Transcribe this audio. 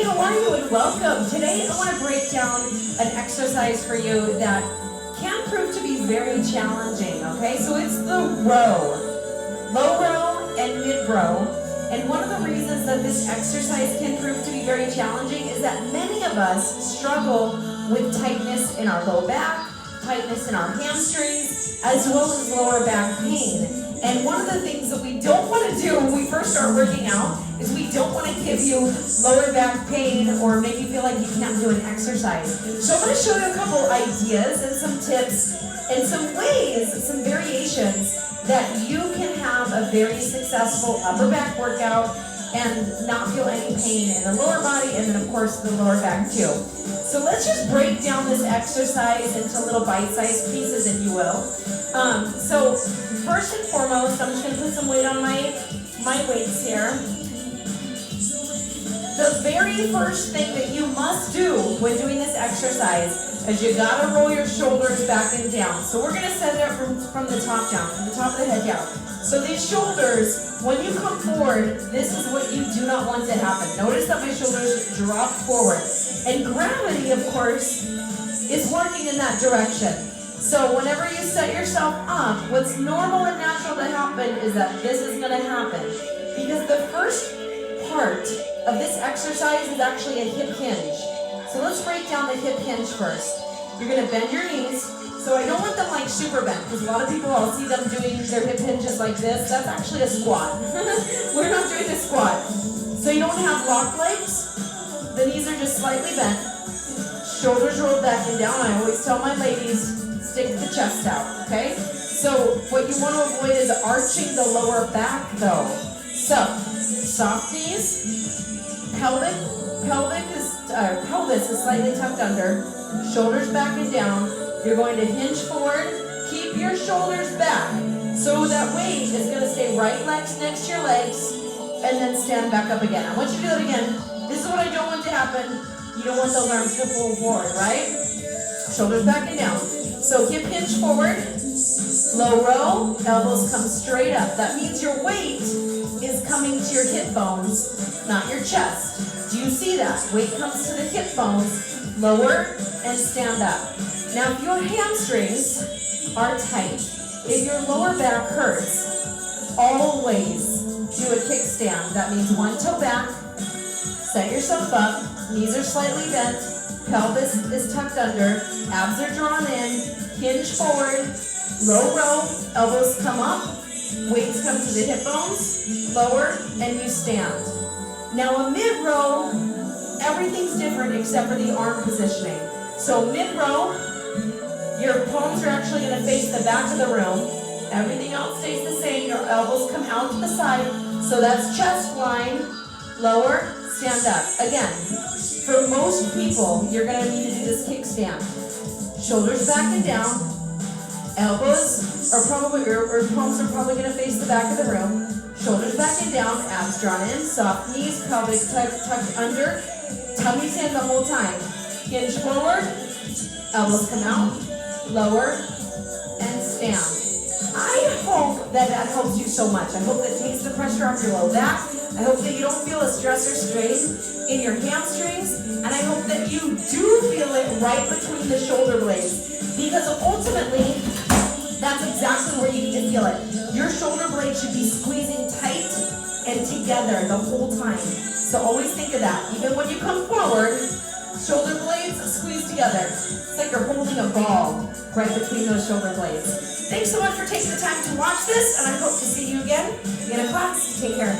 how are you and welcome. Today I want to break down an exercise for you that can prove to be very challenging, okay? So it's the row, low row and mid row. And one of the reasons that this exercise can prove to be very challenging is that many of us struggle with tightness in our low back, tightness in our hamstrings, as well as lower back pain. And one of the things that we don't want to do when we first start working out is we don't want to give you lower back pain or make you feel like you can't do an exercise. So I'm going to show you a couple ideas and some tips and some ways, some variations that you can have a very successful upper back workout and not feel any pain in the lower body and then of course the lower back too. So let's just break down this exercise into little bite-sized pieces, if you will. So first and foremost, I'm just going to put some weight on my weights here. The very first thing that you must do when doing this exercise is you got to roll your shoulders back and down. So we're going to set it up from the top down, from the top of the head down. So these shoulders, when you come forward, this is what you do not want to happen. Notice that my shoulders drop forward. And gravity, of course, is working in that direction. So whenever you set yourself up, what's normal and natural to happen is that this is going to happen. Because the first part of this exercise is actually a hip hinge. So let's break down the hip hinge first. You're going to bend your knees. So I don't want them like super bent, because a lot of people, I'll see them doing their hip hinges like this. That's actually a squat. We're not doing a squat. So you don't have locked legs. The knees are just slightly bent. Shoulders rolled back and down. I always tell my ladies, stick the chest out, okay? So what you want to avoid is arching the lower back though. So, soft knees, pelvis is slightly tucked under, shoulders back and down. You're going to hinge forward, keep your shoulders back. So that weight is going to stay right legs next to your legs, and then stand back up again. I want you to do that again. This is what I don't want to happen. You don't want those arms to pull forward, right? Shoulders back and down. So hip hinge forward, low row, elbows come straight up. That means your weight is coming to your hip bones, not your chest. Do you see that? Weight comes to the hip bones, lower, and stand up. Now if your hamstrings are tight, if your lower back hurts, always do a kickstand. That means one toe back, set yourself up, knees are slightly bent, pelvis is tucked under, abs are drawn in, hinge forward, low row, elbows come up, weights come to the hip bones, lower, and you stand. Now a mid row, everything's different except for the arm positioning. So mid row, your palms are actually going to face the back of the room. Everything else stays the same. Your elbows come out to the side. So that's chest line, lower, stand up. Again, for most people, you're going to need to do this kickstand. Shoulders back and down. Elbows are probably, or palms are probably going to face the back of the room. Shoulders back and down, abs drawn in, soft knees, pelvic tucked under. Tummy stand the whole time. Hinge forward, elbows come out, lower, and stand. I hope that helps you so much. I hope that takes the pressure off your low back. I hope that you don't feel a stress or strain in your hamstrings. And I hope that you do feel it right between the shoulder blades. Because ultimately, that's exactly where you need to feel it. Your shoulder blades should be squeezing tight and together the whole time. So always think of that. Even when you come forward, shoulder blades squeeze together. It's like you're holding a ball right between those shoulder blades. Thanks so much for taking the time to watch this, and I hope to see you again in a class. Take care.